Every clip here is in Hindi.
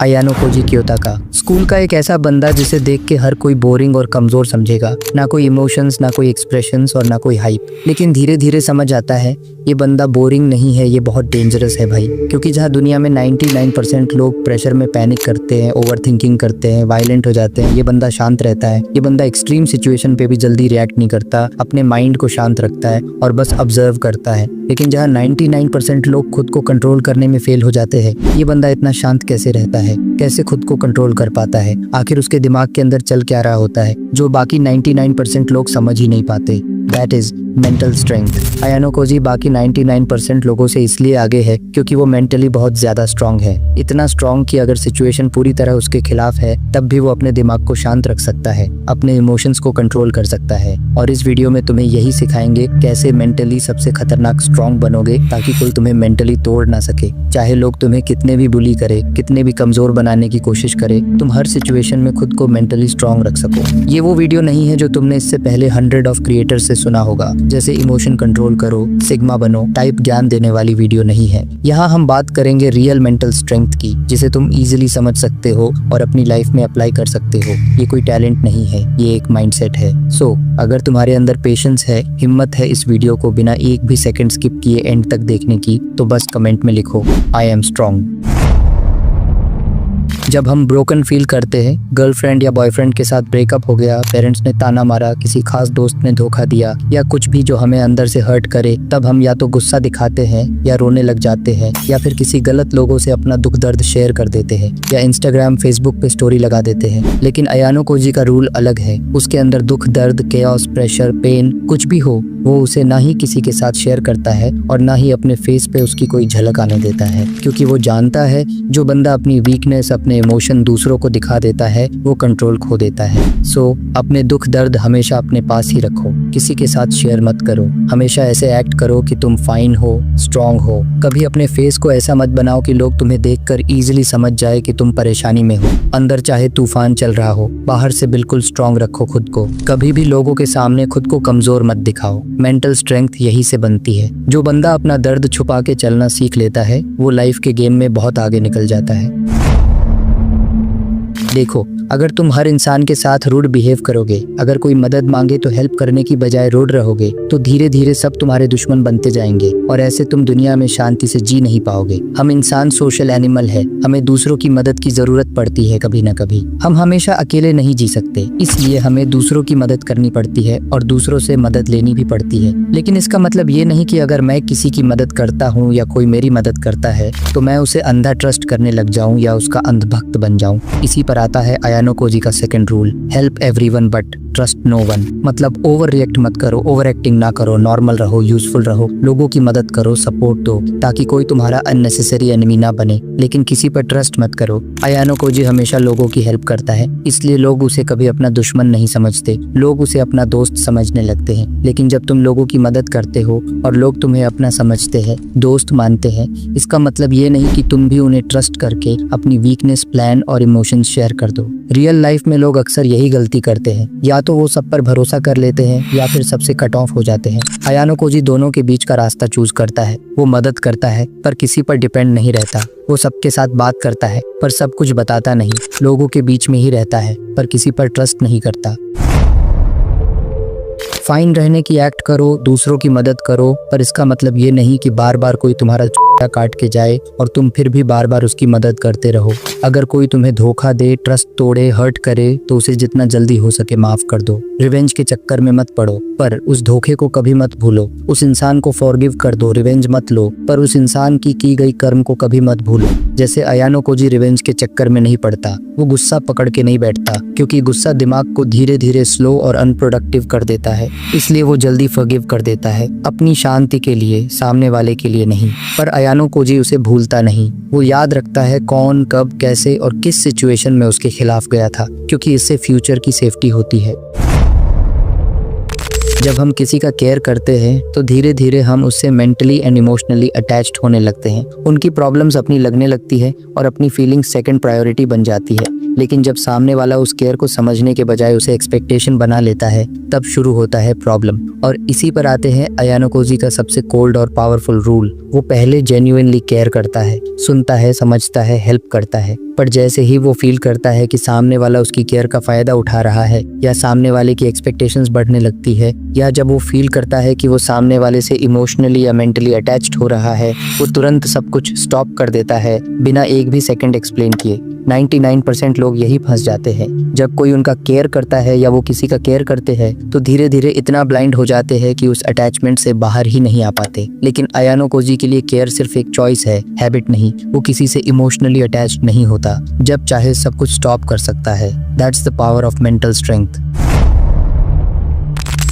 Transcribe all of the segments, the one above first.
अयानो कोजी कियोसाका स्कूल का एक ऐसा बंदा जिसे देख के हर कोई बोरिंग और कमजोर समझेगा। ना कोई इमोशंस, ना कोई एक्सप्रेशंस और ना कोई हाइप। लेकिन धीरे धीरे समझ आता है ये बंदा बोरिंग नहीं है, ये बहुत डेंजरस है भाई। क्योंकि जहाँ दुनिया में 99% लोग प्रेशर में पैनिक करते हैं, ओवर थिंकिंग करते हैं, वायलेंट हो जाते हैं, ये बंदा शांत रहता है। ये बंदा एक्सट्रीम सिचुएशन पे भी जल्दी रिएक्ट नहीं करता, अपने माइंड को शांत रखता है और बस ऑब्जर्व करता है। लेकिन जहाँ 99% लोग खुद को कंट्रोल करने में फेल हो जाते हैं, ये बंदा इतना शांत कैसे रहता है, कैसे खुद को कंट्रोल कर पाता है, आखिर उसके दिमाग के अंदर चल क्या रहा होता है जो बाकी 99% लोग समझ ही नहीं पाते। That is mental strength. Ayanokoji बाकी 99% लोगों से इसलिए आगे है क्योंकि वो मेंटली बहुत ज्यादा स्ट्रांग है। इतना स्ट्रांग कि अगर सिचुएशन पूरी तरह उसके खिलाफ है तब भी वो अपने दिमाग को शांत रख सकता है, अपने इमोशंस को कंट्रोल कर सकता है। और इस वीडियो में तुम्हें यही सिखाएंगे कैसे मेंटली सबसे खतरनाक स्ट्रांग बनोगे ताकि कोई तुम्हें मेंटली तोड़ ना सके। चाहे लोग तुम्हें कितने भी बुली करे, कितने भी कमजोर बनाने की कोशिश करे, तुम हर सिचुएशन में खुद को मेंटली स्ट्रांग रख सको। ये वो वीडियो नहीं है जो तुमने इससे पहले 100 ऑफ क्रिएटर्स से सुना होगा, जैसे इमोशन कंट्रोल करो, सिग्मा बनो टाइप ज्ञान देने वाली वीडियो नहीं है। यहाँ हम बात करेंगे रियल मेंटल स्ट्रेंथ की, जिसे तुम इजीली समझ सकते हो और अपनी लाइफ में अप्लाई कर सकते हो। ये कोई टैलेंट नहीं है, ये एक माइंडसेट है। सो अगर तुम्हारे अंदर पेशेंस है, हिम्मत है इस वीडियो को बिना एक भी सेकंड स्किप किए एंड तक देखने की, तो बस कमेंट में लिखो आई एम स्ट्रांग। जब हम ब्रोकन फील करते हैं, गर्लफ्रेंड या बॉयफ्रेंड के साथ ब्रेकअप हो गया, पेरेंट्स ने ताना मारा, किसी खास दोस्त ने धोखा दिया या कुछ भी जो हमें अंदर से हर्ट करे, तब हम या तो गुस्सा दिखाते हैं या रोने लग जाते हैं या फिर किसी गलत लोगों से अपना दुख दर्द शेयर कर देते हैं या इंस्टाग्राम, फेसबुक पे स्टोरी लगा देते हैं। लेकिन अयानो कोजी का रूल अलग है। उसके अंदर दुख दर्द, केओस, प्रेशर, पेन कुछ भी हो, वो उसे ना ही किसी के साथ शेयर करता है और ना ही अपने फेस पे उसकी कोई झलक आने देता है, क्योंकि वो जानता है जो बंदा अपनी वीकनेस, अपने इमोशन दूसरों को दिखा देता है वो कंट्रोल खो देता है। सो अपने दुख दर्द हमेशा अपने पास ही रखो, किसी के साथ शेयर मत करो। हमेशा ऐसे एक्ट करो कि तुम फाइन हो, स्ट्रांग हो। कभी अपने फेस को ऐसा मत बनाओ कि लोग तुम्हें देखकर इजीली समझ जाए कि तुम परेशानी में हो। अंदर चाहे तूफान चल रहा हो, बाहर से बिल्कुल स्ट्रांग रखो खुद को। कभी भी लोगों के सामने खुद को कमजोर मत दिखाओ। मेंटल स्ट्रेंथ यही से बनती है। जो बंदा अपना दर्द छुपा के चलना सीख लेता है वो लाइफ के गेम में बहुत आगे निकल जाता है। देखो, अगर तुम हर इंसान के साथ रूड बिहेव करोगे, अगर कोई मदद मांगे तो हेल्प करने की बजाय रूड रहोगे, तो धीरे धीरे सब तुम्हारे दुश्मन बनते जाएंगे और ऐसे तुम दुनिया में शांति से जी नहीं पाओगे। हम इंसान सोशल एनिमल है, हमें दूसरों की मदद की जरूरत पड़ती है कभी न कभी। हम हमेशा अकेले नहीं जी सकते, इसलिए हमें दूसरों की मदद करनी पड़ती है और दूसरों से मदद लेनी भी पड़ती है। लेकिन इसका मतलब ये नहीं कि अगर मैं किसी की मदद करता हूँ या कोई मेरी मदद करता है तो मैं उसे अंधा ट्रस्ट करने लग जाऊँ या उसका अंधभक्त बन जाऊँ। इसी पर आता है अयानो कोजी का second rule, help everyone but trust no one. मतलब ओवर रिएक्ट मत करो, ओवर एक्टिंग ना करो, नॉर्मल रहो, यूजफुल रहो, लोगों की मदद करो, सपोर्ट दो ताकि कोई तुम्हारा अननेसेसरी एनिमी ना बने। लेकिन किसी पर ट्रस्ट मत करो। अयानो कोजी हमेशा लोगों की हेल्प करता है, इसलिए लोग उसे कभी अपना दुश्मन नहीं समझते, लोग उसे अपना दोस्त समझने लगते हैं। लेकिन जब तुम लोगों की मदद करते हो और लोग तुम्हें अपना समझते हैं, दोस्त मानते हैं, इसका मतलब ये नहीं कि तुम भी उन्हें ट्रस्ट करके अपनी वीकनेस, प्लान और इमोशंस शेयर कर दो। रियल लाइफ में लोग अक्सर यही गलती करते हैं, या तो वो सब पर भरोसा कर लेते हैं या फिर सबसे कट ऑफ हो जाते हैं। अयानो कोजी दोनों के बीच का रास्ता चूज करता है। वो मदद करता है पर किसी पर डिपेंड नहीं रहता। वो सबके साथ बात करता है पर सब कुछ बताता नहीं। लोगों के बीच में ही रहता है पर किसी पर ट्रस्ट नहीं करता। फाइन रहने की एक्ट करो, दूसरों की मदद करो, पर इसका मतलब ये नहीं कि बार बार कोई तुम्हारा काट के जाए और तुम फिर भी बार बार उसकी मदद करते रहो। अगर कोई तुम्हें धोखा दे, ट्रस्ट तोड़े, हर्ट करे तो उसे जितना जल्दी हो सके माफ कर दो। रिवेंज के चक्कर में मत पड़ो, पर उस धोखे को कभी मत भूलो। उस इंसान को फॉरगिव कर दो, रिवेंज मत लो, पर उस इंसान की गई कर्म को कभी मत भूलो। जैसे अयानो कोजी रिवेंज के चक्कर में नहीं पड़ता, वो गुस्सा पकड़ के नहीं बैठता, क्योंकि गुस्सा दिमाग को धीरे धीरे स्लो और अनप्रोडक्टिव कर देता है, इसलिए वो जल्दी फॉरगिव कर देता है, अपनी शांति के लिए, सामने वाले के लिए नहीं। पर अयानो कोजी उसे भूलता नहीं। वो याद रखता है कौन, कब, कैसे और किस सिचुएशन में उसके खिलाफ गया था, क्योंकि इससे फ्यूचर की सेफ्टी होती है। जब हम किसी का केयर करते हैं तो धीरे धीरे हम उससे मेंटली एंड इमोशनली अटैच्ड होने लगते हैं। उनकी प्रॉब्लम्स अपनी लगने लगती है और अपनी फीलिंग्स सेकंड प्रायोरिटी बन जाती है। लेकिन जब सामने वाला उस केयर को समझने के बजाय उसे एक्सपेक्टेशन बना लेता है, तब शुरू होता है प्रॉब्लम। और इसी पर आते हैं अयानो कोजी का सबसे कोल्ड और पावरफुल रूल। वो पहले जेन्युइनली केयर करता है, सुनता है, समझता है, हेल्प करता है, पर जैसे ही वो फील करता है कि सामने वाला उसकी केयर का फायदा उठा रहा है या सामने वाले की एक्सपेक्टेशंस बढ़ने लगती है, या जब वो फील करता है कि वो सामने वाले से इमोशनली या मेंटली अटैच्ड हो रहा है, वो तुरंत सब कुछ स्टॉप कर देता है बिना एक भी सेकंड एक्सप्लेन किए। 99% लोग यही फंस जाते हैं। जब कोई उनका केयर करता है या वो किसी का केयर करते हैं तो धीरे धीरे इतना ब्लाइंड हो जाते हैं कि उस अटैचमेंट से बाहर ही नहीं आ पाते। लेकिन अयानो कोजी के लिए केयर सिर्फ एक चॉइस है, हैबिट नहीं। वो किसी से इमोशनली अटैच्ड नहीं होता, जब चाहे सब कुछ स्टॉप कर सकता है। That's the power of mental strength.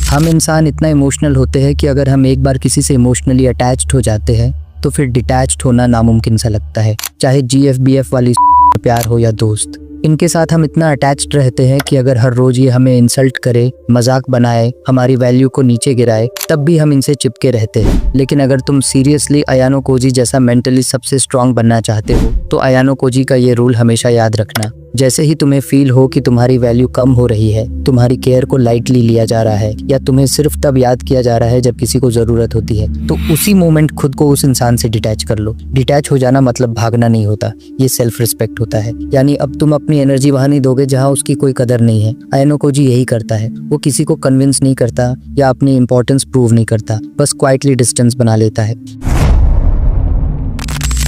हम इंसान इतना इमोशनल होते हैं कि अगर हम एक बार किसी से इमोशनली अटैच्ड हो जाते हैं तो फिर डिटैच्ड होना नामुमकिन सा लगता है। चाहे GFBF वाली प्यार हो या दोस्त, इनके साथ हम इतना अटैच्ड रहते हैं कि अगर हर रोज ये हमें इंसल्ट करे, मजाक बनाए, हमारी वैल्यू को नीचे गिराए, तब भी हम इनसे चिपके रहते हैं। लेकिन अगर तुम सीरियसली अयानो कोजी जैसा मेंटली सबसे स्ट्रांग बनना चाहते हो तो अयानो कोजी का ये रूल हमेशा याद रखना। जैसे ही तुम्हें फील हो कि तुम्हारी वैल्यू कम हो रही है, तुम्हारी केयर को लाइटली लिया जा रहा है या तुम्हें सिर्फ तब याद किया जा रहा है जब किसी को जरूरत होती है, तो उसी मोमेंट खुद को उस इंसान से डिटैच कर लो। डिटैच हो जाना मतलब भागना नहीं होता, ये सेल्फ रिस्पेक्ट होता है। यानी अब तुम अपनी एनर्जी वहां नहीं दोगे जहां उसकी कोई कदर नहीं है। अयानो कोजी यही करता है। वो किसी को कन्विंस नहीं करता या अपनी इंपॉर्टेंस प्रूव नहीं करता, बस क्वाइटली डिस्टेंस बना लेता है।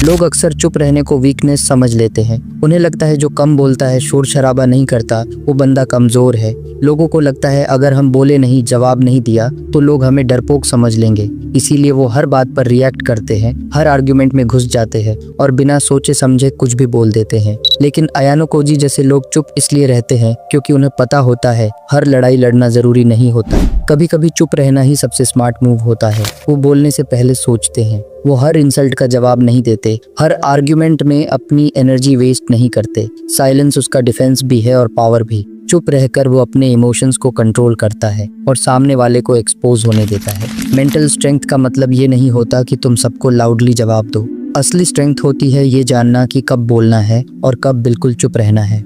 लोग अक्सर चुप रहने को वीकनेस समझ लेते हैं। उन्हें लगता है जो कम बोलता है, शोर शराबा नहीं करता, वो बंदा कमजोर है। लोगों को लगता है अगर हम बोले नहीं, जवाब नहीं दिया तो लोग हमें डरपोक समझ लेंगे। इसीलिए वो हर बात पर रिएक्ट करते हैं, हर आर्ग्यूमेंट में घुस जाते हैं और बिना सोचे समझे कुछ भी बोल देते हैं। लेकिन अयानो कोजी जैसे लोग चुप इसलिए रहते हैं क्योंकि उन्हें पता होता है हर लड़ाई लड़ना जरूरी नहीं होता। कभी कभी चुप रहना ही सबसे स्मार्ट मूव होता है। वो बोलने से पहले सोचते हैं, वो हर इंसल्ट का जवाब नहीं देते, हर आर्ग्यूमेंट में अपनी एनर्जी वेस्ट नहीं करते। साइलेंस उसका डिफेंस भी है और पावर भी। चुप रहकर वो अपने इमोशंस को कंट्रोल करता है और सामने वाले को एक्सपोज होने देता है। मेंटल स्ट्रेंथ का मतलब ये नहीं होता कि तुम सबको लाउडली जवाब दो। असली स्ट्रेंथ होती है ये जानना कि कब बोलना है और कब बिल्कुल चुप रहना है।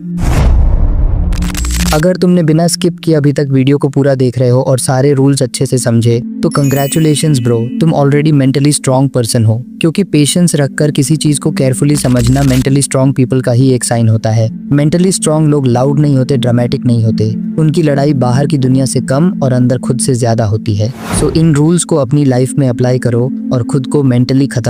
अगर तुमने बिना स्किप किए अभी तक वीडियो को पूरा देख रहे हो और सारे रूल्स अच्छे से समझे तो कंग्रेचुलेशंस ब्रो, तुम ऑलरेडी मेंटली स्ट्रांग पर्सन हो। क्योंकि पेशेंस रखकर किसी चीज को केयरफुली समझना मेंटली स्ट्रांग पीपल का ही एक साइन होता है। मेंटली स्ट्रांग लोग लाउड नहीं होते, ड्रामेटिक नहीं होते। उनकी लड़ाई बाहर की दुनिया से कम और अंदर खुद से ज्यादा होती है। सो इन रूल्स को अपनी लाइफ में अप्लाई करो और खुद को मेंटली खतरनाक